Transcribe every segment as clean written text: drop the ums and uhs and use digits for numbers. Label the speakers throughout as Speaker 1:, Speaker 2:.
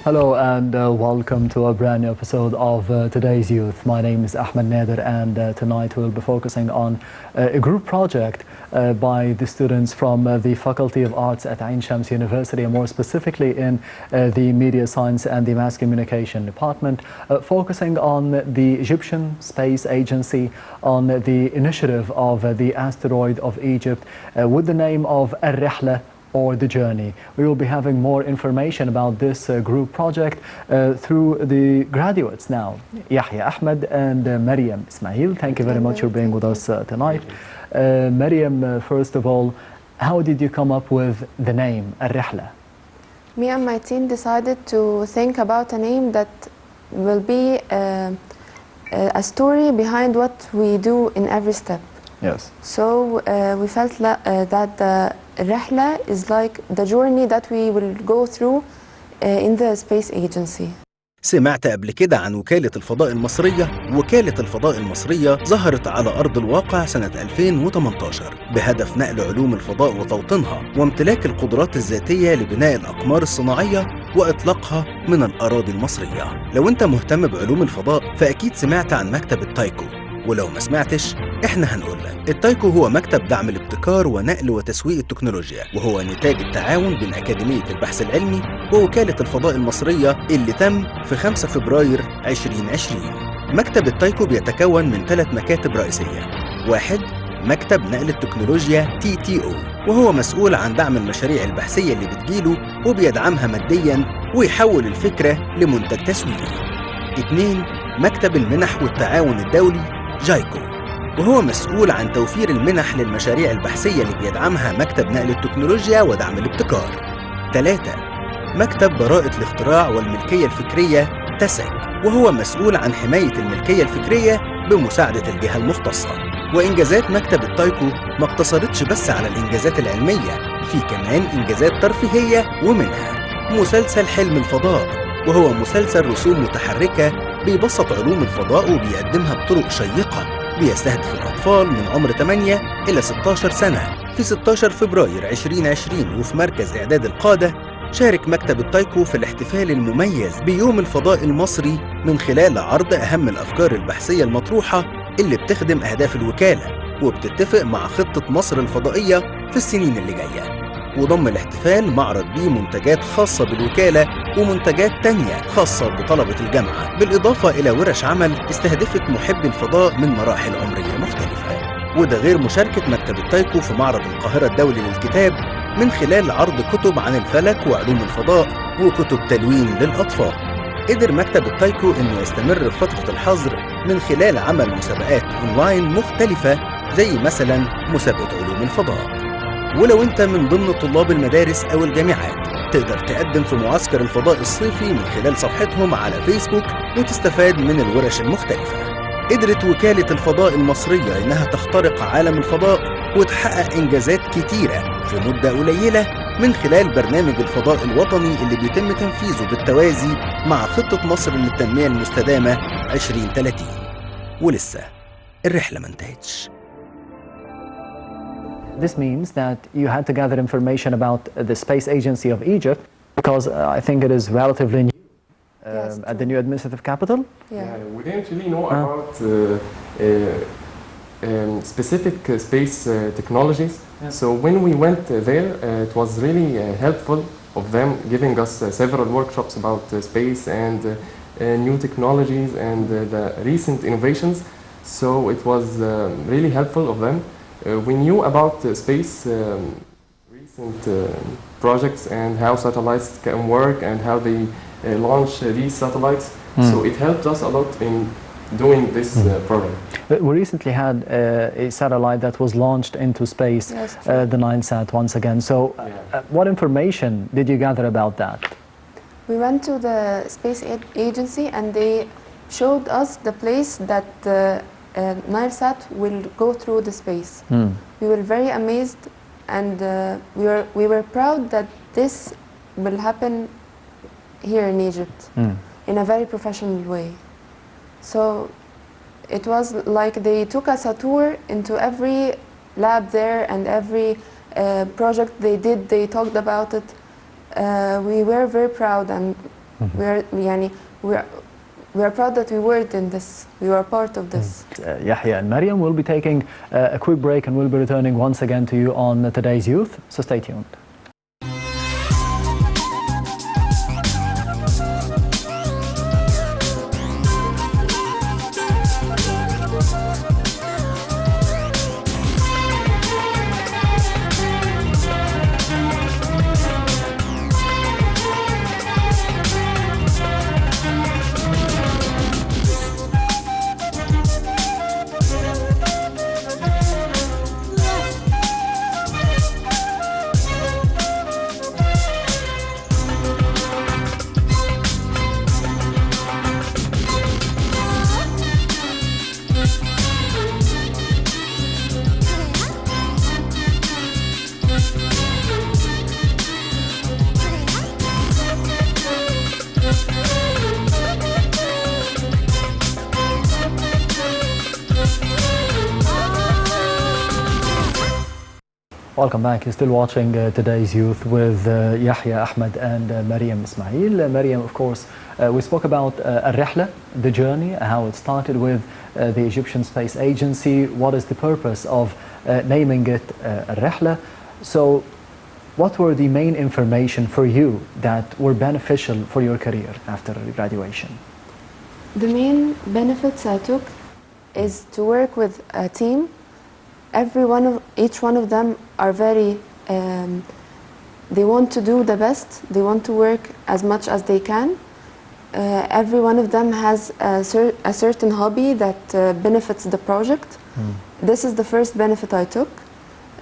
Speaker 1: Hello and welcome to a brand new episode of Today's Youth. My name is Ahmed Nader, and tonight we'll be focusing on a group project by the students from the Faculty of Arts at Ain Shams University, and more specifically in the Media Science and the Mass Communication Department, focusing on the Egyptian Space Agency, on the initiative of the asteroid of Egypt with the name of Al-Rihla, or the journey. We will be having more information about this group project through the graduates now, Yahya Ahmed and Mariem Ismail. Thank you very much for being with us tonight. Mariem, first of all, how did you come up with the name Al-Rihla?
Speaker 2: Me and my team decided to think about a name that will be a story behind what we do in every step.
Speaker 1: Yes.
Speaker 2: So we felt that Rihla is like the journey that we will go through in the space agency.
Speaker 3: سمعت قبل كده عن وكالة الفضاء المصرية. وكالة الفضاء المصرية ظهرت على أرض الواقع سنة 2018 بهدف نقل علوم الفضاء وتوطينها وامتلاك القدرات الذاتية لبناء الأقمار الصناعية وإطلاقها من الأراضي المصرية. لو أنت مهتم بعلوم الفضاء فأكيد سمعت عن مكتب التايكو، ولو ما سمعتش احنا هنقولك. التايكو هو مكتب دعم الابتكار ونقل وتسويق التكنولوجيا، وهو نتاج التعاون بين أكاديمية البحث العلمي ووكالة الفضاء المصرية اللي تم في 5 فبراير 2020. مكتب التايكو بيتكون من 3 مكاتب رئيسية. 1. مكتب نقل التكنولوجيا TTO، وهو مسؤول عن دعم المشاريع البحثية اللي بتجيله وبيدعمها مادياً ويحول الفكرة لمنتج تسويقي. 2. مكتب المنح والتعاون الدولي جايكو، وهو مسؤول عن توفير المنح للمشاريع البحثية اللي بيدعمها مكتب نقل التكنولوجيا ودعم الابتكار. 3. مكتب براءة الاختراع والملكية الفكرية تسك، وهو مسؤول عن حماية الملكية الفكرية بمساعدة الجهة المختصة. وإنجازات مكتب التايكو ما اقتصرتش بس على الإنجازات العلمية، في كمان إنجازات ترفيهية، ومنها مسلسل حلم الفضاء، وهو مسلسل رسوم متحركة بيبسط علوم الفضاء وبيقدمها بطرق شيقة، بيستهدف الأطفال من عمر 8 إلى 16 سنة. في 16 فبراير 2020 وفي مركز إعداد القادة شارك مكتب التايكو في الاحتفال المميز بيوم الفضاء المصري من خلال عرض أهم الأفكار البحثية المطروحة اللي بتخدم أهداف الوكالة وبتتفق مع خطة مصر الفضائية في السنين اللي جاية. وضم الاحتفال معرض بيه منتجات خاصة بالوكالة ومنتجات تانية خاصة بطلبة الجامعة، بالإضافة إلى ورش عمل استهدفت محبي الفضاء من مراحل عمرية مختلفة. وده غير مشاركة مكتب التايكو في معرض القاهرة الدولي للكتاب من خلال عرض كتب عن الفلك وعلوم الفضاء وكتب تلوين للأطفال. قدر مكتب التايكو إنه يستمر في فترة الحظر من خلال عمل مسابقات أونلاين مختلفة، زي مثلاً مسابقة علوم الفضاء. ولو أنت من ضمن طلاب المدارس أو الجامعات تقدر تقدم في معسكر الفضاء الصيفي من خلال صفحتهم على فيسبوك وتستفاد من الورش المختلفة. قدرت وكالة الفضاء المصرية إنها تخترق عالم الفضاء وتحقق إنجازات كتيرة في مدة قليلة من خلال برنامج الفضاء الوطني اللي بيتم تنفيذه بالتوازي مع خطة مصر للتنمية المستدامة 2030. ولسه الرحلة ما انتهتش.
Speaker 1: This means that you had to gather information about the Space Agency of Egypt because I think it is relatively new at the new administrative capital.
Speaker 2: Yeah.
Speaker 4: We didn't really know about specific space technologies.
Speaker 1: Yeah.
Speaker 4: So when we went there, it was really helpful of them giving us several workshops about space and new technologies and the recent innovations. So it was really helpful of them. We knew about space recent projects and how satellites can work and how they launch these satellites. So it helped us a lot in doing this program.
Speaker 1: We recently had a satellite that was launched into space,
Speaker 2: Yes,
Speaker 1: the 9SAT once again. So what information did you gather about that?
Speaker 2: We went to the space agency and they showed us the place that NileSat will go through the space. We were very amazed, and we were proud that this will happen here in Egypt in a very professional way. So it was like they took us a tour into every lab there, and every project they did, they talked about it. We were very proud, and We are proud that we worked in this. We were part of this.
Speaker 1: Yahya and Mariem will be taking a quick break and we'll be returning once again to you on Today's Youth, so stay tuned. Welcome back. You're still watching Today's Youth with Yahya Ahmed and Mariem Ismail. Mariem, of course, we spoke about Al-Rihla, the journey, how it started with the Egyptian Space Agency. What is the purpose of naming it Al-Rihla? So, what were the main information for you that were beneficial for your career after graduation?
Speaker 2: The main benefits I took is to work with a team. Each one of them are very, they want to do the best, they want to work as much as they can. Every one of them has a certain hobby that benefits the project. This is the first benefit I took.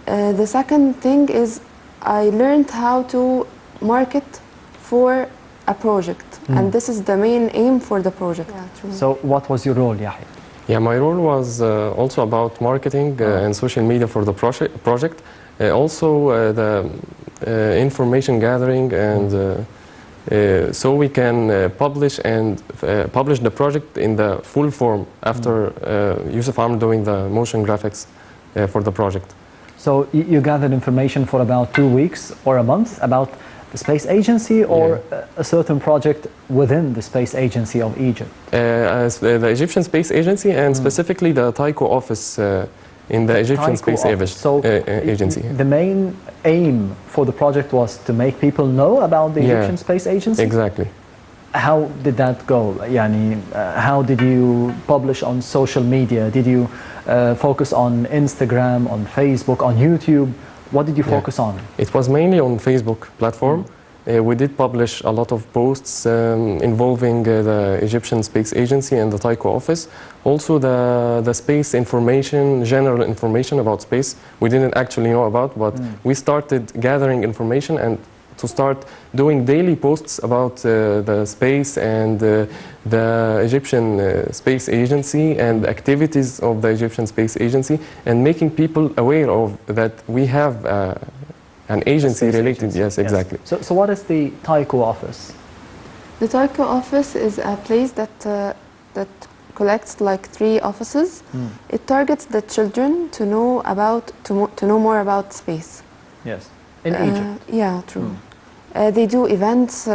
Speaker 2: The second thing is I learned how to market for a project, and this is the main aim for the project. Yeah,
Speaker 1: so what was your role, Yahya?
Speaker 4: Yeah, my role was also about marketing and social media for the project. Also the information gathering, and so we can publish the project in the full form after Yusuf Amr doing the motion graphics for the project.
Speaker 1: So you gathered information for about 2 weeks or a month about the Space Agency, or a certain project within the Space Agency of Egypt?
Speaker 4: The Egyptian Space Agency, and specifically the Tycho office in the Egyptian Space Agency.
Speaker 1: The main aim for the project was to make people know about the Egyptian Space Agency?
Speaker 4: Exactly.
Speaker 1: How did that go? How did you publish on social media? Did you focus on Instagram, on Facebook, on YouTube? What did you focus on? It
Speaker 4: was mainly on Facebook platform. We did publish a lot of posts involving the Egyptian Space Agency and the Tycho office. Also the space information, general information about space, we didn't actually know about, but we started gathering information and to start doing daily posts about the space and the Egyptian Space Agency and activities of the Egyptian Space Agency, and making people aware of that we have an agency related. Yes, exactly.
Speaker 1: So what is the Tycho office?
Speaker 2: The Tycho office is a place that collects like 3 offices. It targets the children to know more about space.
Speaker 1: Yes, in Egypt.
Speaker 2: Yeah, true. They do events,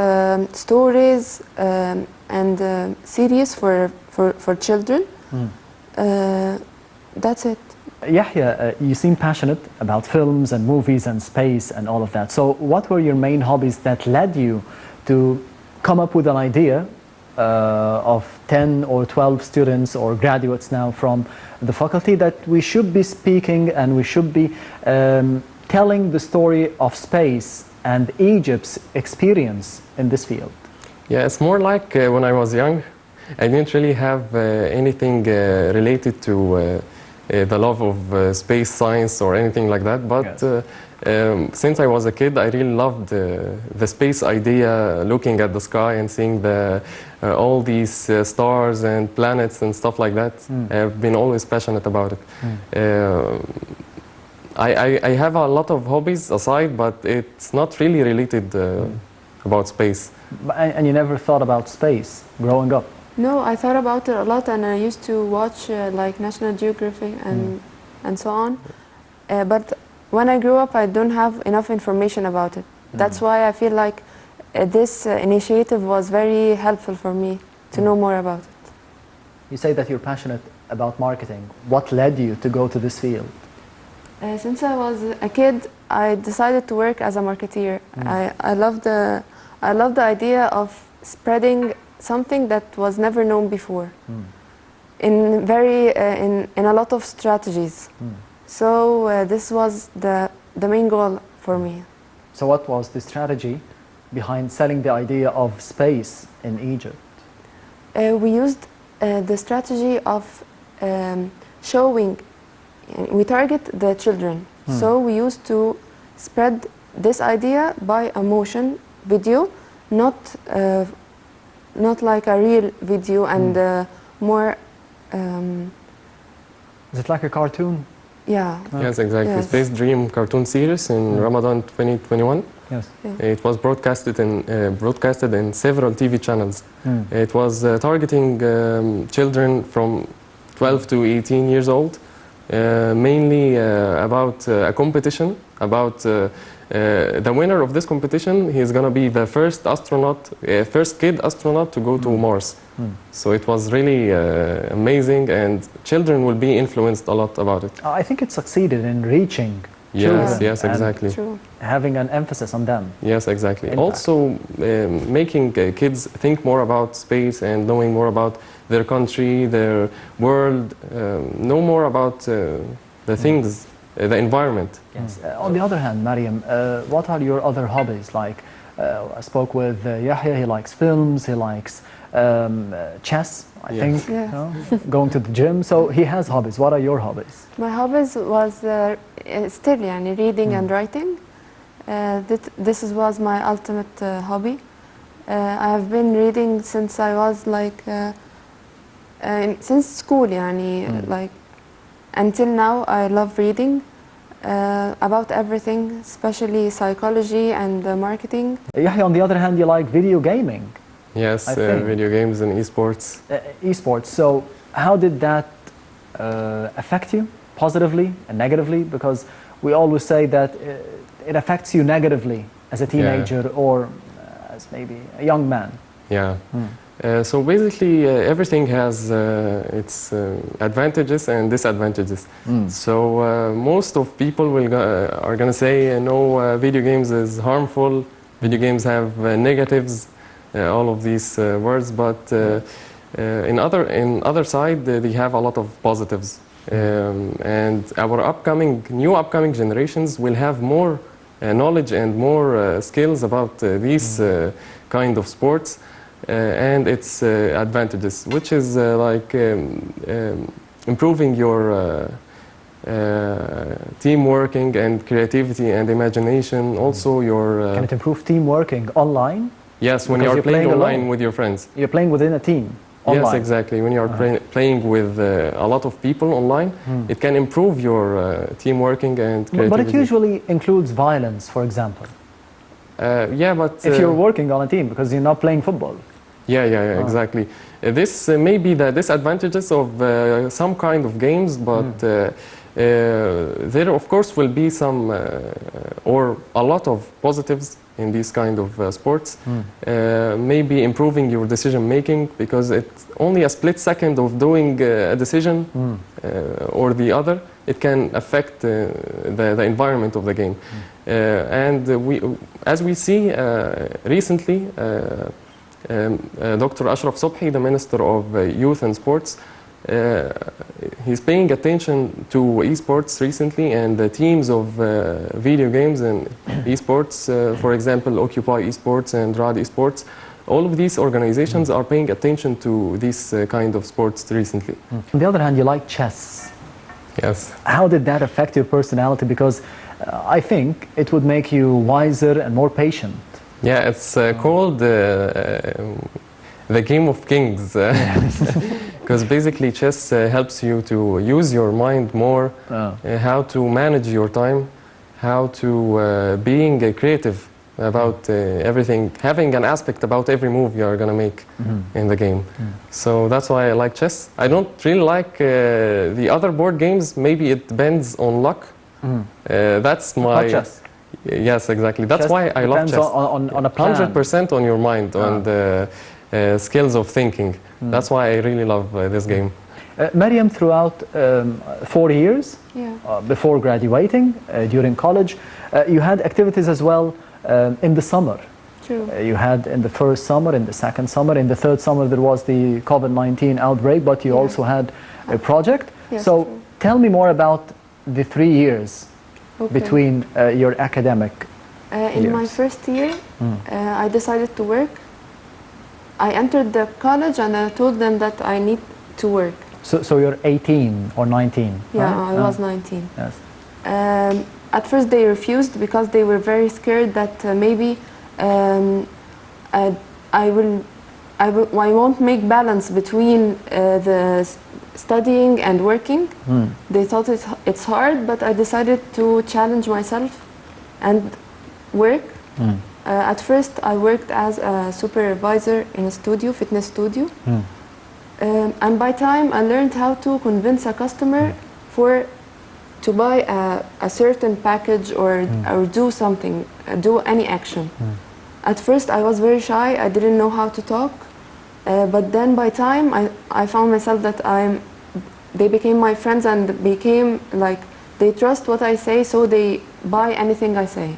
Speaker 2: stories, and series for children. That's it.
Speaker 1: Yahya, you seem passionate about films and movies and space and all of that. So what were your main hobbies that led you to come up with an idea of 10 or 12 students or graduates now from the faculty that we should be speaking and we should be telling the story of space and Egypt's experience in this field?
Speaker 4: Yeah, it's more like when I was young, I didn't really have anything related to the love of space science or anything like that, but since I was a kid, I really loved the space idea, looking at the sky and seeing all these stars and planets and stuff like that. I've been always passionate about it. I have a lot of hobbies aside, but it's not really related about space.
Speaker 1: And you never thought about space growing up?
Speaker 2: No, I thought about it a lot, and I used to watch like National Geographic and so on. But when I grew up, I don't have enough information about it. That's why I feel like this initiative was very helpful for me to know more about it.
Speaker 1: You say that you're passionate about marketing. What led you to go to this field?
Speaker 2: Since I was a kid, I decided to work as a marketeer. I love the idea of spreading something that was never known before in a lot of strategies. So this was the main goal for me.
Speaker 1: So what was the strategy behind selling the idea of space in Egypt?
Speaker 2: We used the strategy of showing. We target the children, so we used to spread this idea by a motion video, not like a real video, and more.
Speaker 1: Is it like a cartoon?
Speaker 2: Yeah.
Speaker 4: Yes, exactly.
Speaker 2: Yes.
Speaker 4: Space Dream cartoon series in Ramadan 2021.
Speaker 1: Yes.
Speaker 4: It was broadcasted in several TV channels. It was targeting children from 12 to 18 years old, mainly about a competition, about the winner of this competition. He's going to be the first kid astronaut to go to Mars. So it was really amazing, and children will be influenced a lot about it.
Speaker 1: I think it succeeded in reaching
Speaker 4: Yes,
Speaker 1: children
Speaker 4: yes,
Speaker 1: and
Speaker 4: exactly.
Speaker 2: True.
Speaker 1: having an emphasis on them.
Speaker 4: Yes, exactly.
Speaker 1: Impact.
Speaker 4: Also, making kids think more about space and knowing more about their country, their world, know more about the things, the environment.
Speaker 1: Yes. On the other hand, Mariem, what are your other hobbies? Like, I spoke with Yahya. He likes films. He likes chess. I
Speaker 4: Yes.
Speaker 1: think.
Speaker 2: Yes.
Speaker 1: You know, going to the gym. So he has hobbies. What are your hobbies?
Speaker 2: My hobbies was still reading and writing. This was my ultimate hobby. I have been reading since I was like since school, like until now. I love reading about everything, especially psychology and marketing.
Speaker 1: Yahya, on the other hand, you like video gaming,
Speaker 4: Yes,
Speaker 1: I think.
Speaker 4: video games and esports.
Speaker 1: esports. So how did that affect you, positively and negatively? Because we always say that it affects you negatively as a teenager or as maybe a young man.
Speaker 4: Yeah. So basically, everything has its advantages and disadvantages. So most of people are going to say, no, video games is harmful. Video games have negatives. All of these words, but in other side, they have a lot of positives. And our new upcoming generations will have more knowledge and more skills about these kind of sports and its advantages, which is like improving your team working and creativity and imagination. Also your
Speaker 1: Can it improve team working online?
Speaker 4: yes, when
Speaker 1: because
Speaker 4: you are
Speaker 1: you're
Speaker 4: playing
Speaker 1: playing
Speaker 4: online
Speaker 1: alone.
Speaker 4: with your friends.
Speaker 1: You're playing within a team online.
Speaker 4: Yes, exactly. When you are playing with a lot of people online, it can improve your team working and creativity.
Speaker 1: But it usually includes violence, for example.
Speaker 4: Yeah, but
Speaker 1: If you're working on a team, because you're not playing football.
Speaker 4: yeah, exactly. This may be the disadvantages of some kind of games, but there of course will be some or a lot of positives in these kind of sports. Maybe improving your decision making, because it's only a split second of doing a decision or the other. It can affect the environment of the game. And as we see recently, Dr. Ashraf Sobhi, the Minister of Youth and Sports, he's paying attention to esports recently, and the teams of video games and esports, for example, Occupy Esports and Rad Esports, all of these organizations are paying attention to this kind of sports recently.
Speaker 1: On the other hand, you like chess.
Speaker 4: Yes.
Speaker 1: How did that affect your personality? Because I think it would make you wiser and more patient.
Speaker 4: Yeah, it's called the game of kings, because basically chess helps you to use your mind more, how to manage your time, how to being creative about everything, having an aspect about every move you are going to make in the game. So that's why I like chess. I don't really like the other board games. Maybe it depends on luck. That's my...
Speaker 1: Not chess.
Speaker 4: Yes, exactly. That's
Speaker 1: Chess
Speaker 4: why I love
Speaker 1: depends
Speaker 4: chess.
Speaker 1: on a plan.
Speaker 4: 100% on your mind and skills of thinking. That's why I really love this game.
Speaker 1: Mariem, throughout 4 years
Speaker 2: Yeah.
Speaker 1: before graduating, during college, you had activities as well in the summer.
Speaker 2: True.
Speaker 1: You had in the first summer, in the second summer, in the third summer there was the COVID-19 outbreak, but you
Speaker 2: Yeah.
Speaker 1: also had a project.
Speaker 2: Yes,
Speaker 1: So
Speaker 2: true.
Speaker 1: tell me more about the 3 years
Speaker 2: Okay.
Speaker 1: between your academic
Speaker 2: In my
Speaker 1: years.
Speaker 2: first year, I decided to work. I entered the college and I told them that I need to work.
Speaker 1: So you're 18 or 19?
Speaker 2: Yeah,
Speaker 1: right?
Speaker 2: I was 19.
Speaker 1: Yes.
Speaker 2: At first they refused because they were very scared that maybe I won't make balance between studying and working. They thought it's hard, but I decided to challenge myself and work. At first I worked as a supervisor in a studio, fitness studio. And by time I learned how to convince a customer to buy a certain package or do something, do any action. At first I was very shy, I didn't know how to talk, but then by time I found myself that they became my friends and became like, they trust what I say, so they buy anything I say.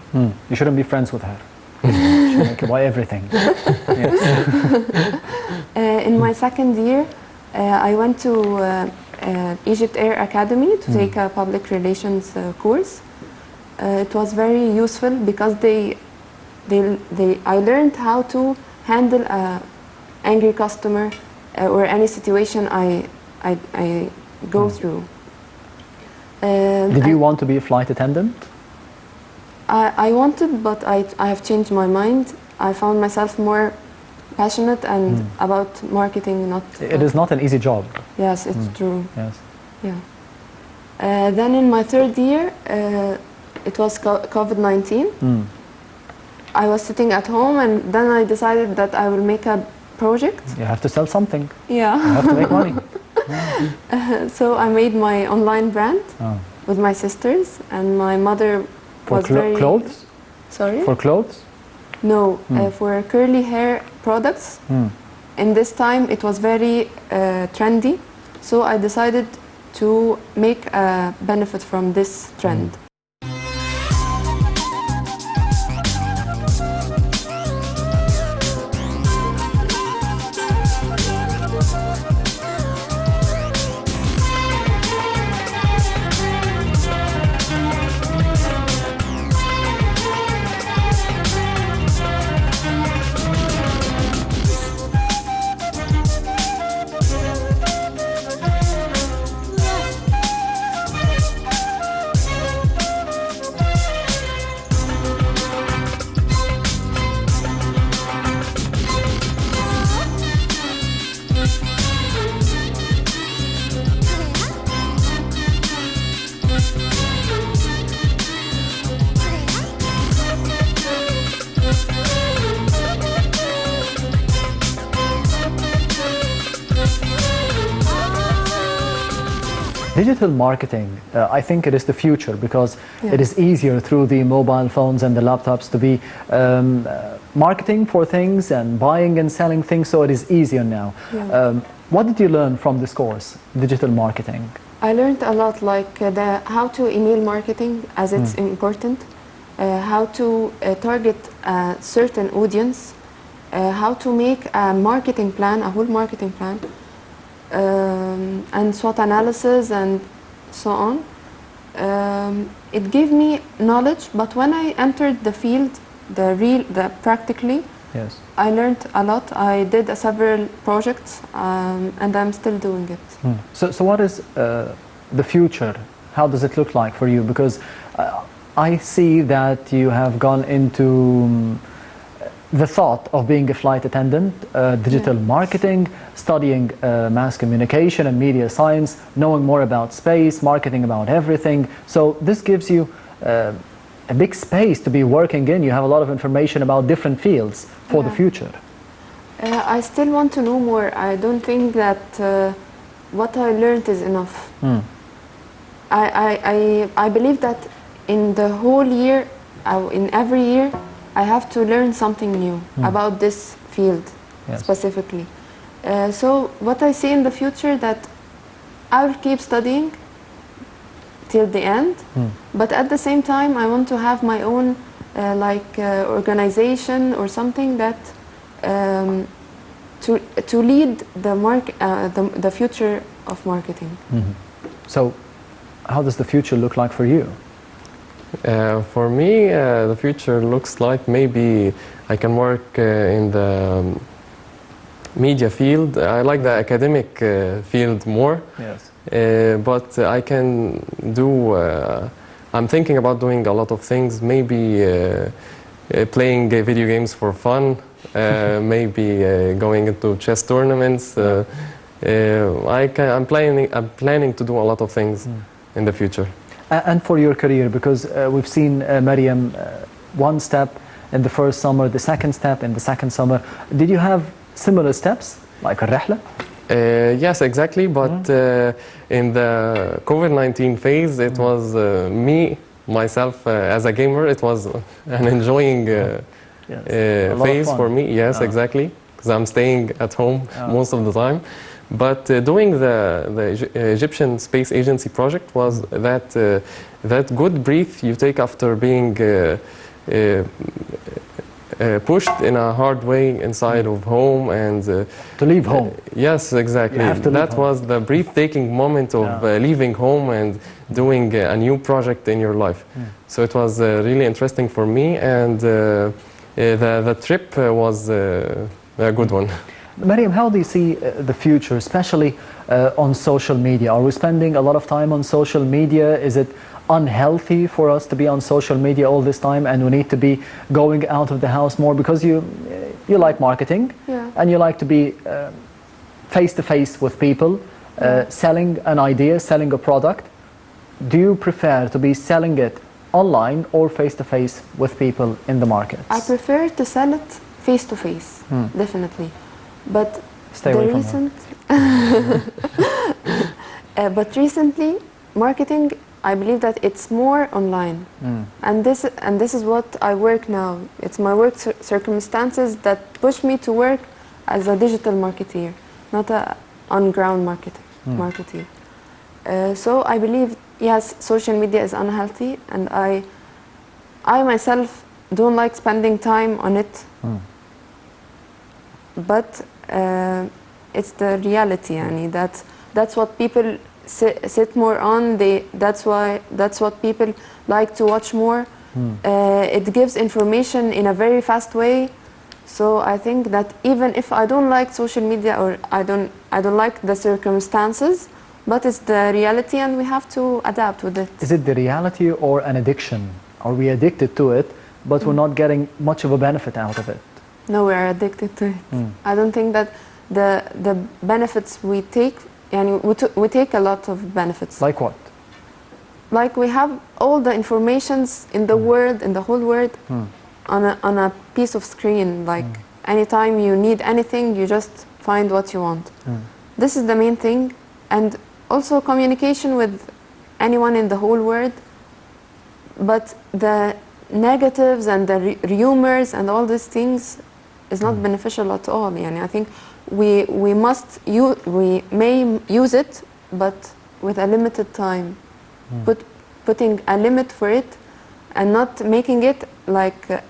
Speaker 1: You shouldn't be friends with her. She make you buy everything. Yes.
Speaker 2: In my second year, I went to Egypt Air Academy to take a public relations course. It was very useful because I learned how to handle an angry customer or any situation I go through.
Speaker 1: Did you want to be a flight attendant?
Speaker 2: I wanted, but I have changed my mind. I found myself more passionate and about marketing.
Speaker 1: It is not an easy job.
Speaker 2: Yes, it's true.
Speaker 1: Yes.
Speaker 2: Yeah. Then in my third year, it was COVID-19. I was sitting at home and then I decided that I will make a project.
Speaker 1: You have to sell something.
Speaker 2: Yeah.
Speaker 1: You have to make money.
Speaker 2: So I made my online brand with my sisters, and my mother
Speaker 1: For
Speaker 2: was very...
Speaker 1: clothes?
Speaker 2: Sorry?
Speaker 1: For clothes?
Speaker 2: No, for curly hair products. In this time it was very trendy, so I decided to make a benefit from this trend.
Speaker 1: Digital marketing, I think it is the future because it is easier through the mobile phones and the laptops to be marketing for things and buying and selling things, so it is easier now. What did you learn from this course, digital marketing?
Speaker 2: I learned a lot, like how to email marketing, as it's important, how to target a certain audience, how to make a marketing plan, a whole marketing plan, and SWOT analysis and so on. It gave me knowledge, but when I entered the field, the practically, I learned a lot. I did several projects, and I'm still doing it.
Speaker 1: So what is the future? How does it look like for you? Because I see that you have gone into the thought of being a flight attendant, digital marketing, studying mass communication and media science, knowing more about space, marketing about everything. So this gives you a big space to be working in. You have a lot of information about different fields for the future.
Speaker 2: I still want to know more. I don't think that what I learned is enough. I believe that in the whole year in every year, I have to learn something new about this field specifically. So what I see in the future that I will keep studying till the end, but at the same time I want to have my own organization or something that to lead the future of marketing.
Speaker 1: So how does the future look like for you?
Speaker 4: For me, the future looks like maybe I can work in the media field. I like the academic field more.
Speaker 1: Yes.
Speaker 4: But I can do, I'm thinking about doing a lot of things, maybe playing video games for fun, maybe going into chess tournaments. I'm planning to do a lot of things in the future.
Speaker 1: And for your career, because we've seen Mariem one step in the first summer, the second step in the second summer. Did you have similar steps, like a rihla?
Speaker 4: Yes, exactly, but in the COVID-19 phase, it was myself as a gamer, it was an enjoying phase for me, yes, exactly, because I'm staying at home most of the time. But doing the Egyptian Space Agency project was that good breath you take after being pushed in a hard way inside of home and
Speaker 1: to leave home.
Speaker 4: Yes, exactly. That was the breathtaking moment of leaving home and doing a new project in your life. So it was really interesting for me, and the trip was a good one.
Speaker 1: Mariem, how do you see the future, especially on social media? Are we spending a lot of time on social media? Is it unhealthy for us to be on social media all this time, and we need to be going out of the house more, because you like marketing and you like to be face to face with people, selling an idea, selling a product? Do you prefer to be selling it online or face to face with people in the markets?
Speaker 2: I prefer to sell it face to face, definitely. But
Speaker 1: stay away from
Speaker 2: but recently, marketing, I believe that it's more online, and this is what I work now. It's my work circumstances that push me to work as a digital marketeer, not a on-ground marketeer. So I believe, yes, social media is unhealthy, and I myself don't like spending time on it. But it's the reality, that's what people sit more on. That's what people like to watch more. It gives information in a very fast way. So I think that even if I don't like social media, or I don't like the circumstances, but it's the reality and we have to adapt with it.
Speaker 1: Is it the reality or an addiction? Are we addicted to it, but we're not getting much of a benefit out of it?
Speaker 2: No, we are addicted to it. I don't think that the benefits we take, and we take a lot of benefits.
Speaker 1: Like what?
Speaker 2: Like we have all the informations in the world, in the whole world, on a piece of screen. Like anytime you need anything, you just find what you want. This is the main thing, and also communication with anyone in the whole world. But the negatives and the rumors and all these things is not beneficial at all. I think we may use it, but with a limited time. Putting a limit for it, and not making it like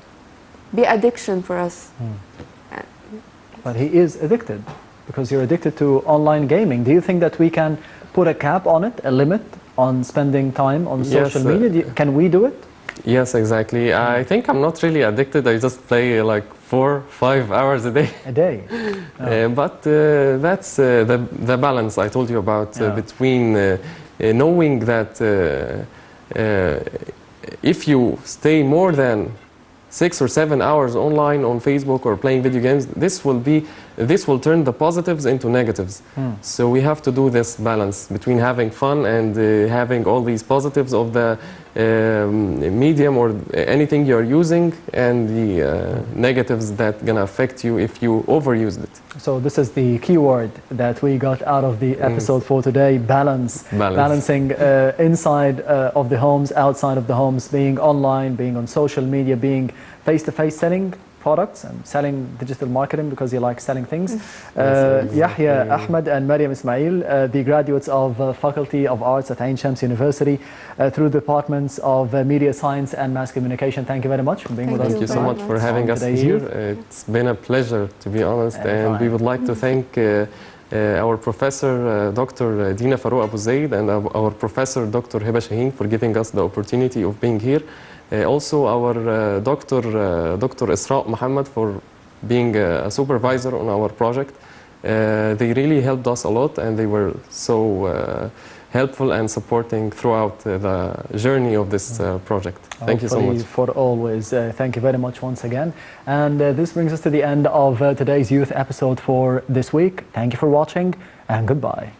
Speaker 2: be addiction for us.
Speaker 1: But he is addicted, because you're addicted to online gaming. Do you think that we can put a cap on it, a limit on spending time on social media? Can we do it?
Speaker 4: Yes, exactly. I think I'm not really addicted. I just play like 4-5 hours a day.
Speaker 1: A day.
Speaker 4: But that's the balance I told you about between knowing that if you stay more than 6 or 7 hours online on Facebook or playing video games, this will be this will turn the positives into negatives. So we have to do this balance between having fun and having all these positives of the medium or anything you're using, and the negatives that gonna affect you if you overused it.
Speaker 1: So this is the key word that we got out of the episode for today: balance. Balancing inside of the homes, outside of the homes, being online, being on social media, being face-to-face, selling products and selling digital marketing because you like selling things. Yahya Ahmed and Mariem Ismail, the graduates of Faculty of Arts at Ain Shams University through departments of Media Science and Mass Communication. Thank you very much for being with us.
Speaker 4: Thank you so much for having us here. It's been a pleasure, to be honest, and we would like to thank our professor, Dr. Dina Farouk Abu Zaid, and our professor, Dr. Hiba Shaheen, for giving us the opportunity of being here. Also our Dr. Isra Muhammad for being a supervisor on our project. They really helped us a lot, and they were so helpful and supporting throughout the journey of this project. Thank you so much.
Speaker 1: For always. Thank you very much once again. And this brings us to the end of today's youth episode for this week. Thank you for watching, and goodbye.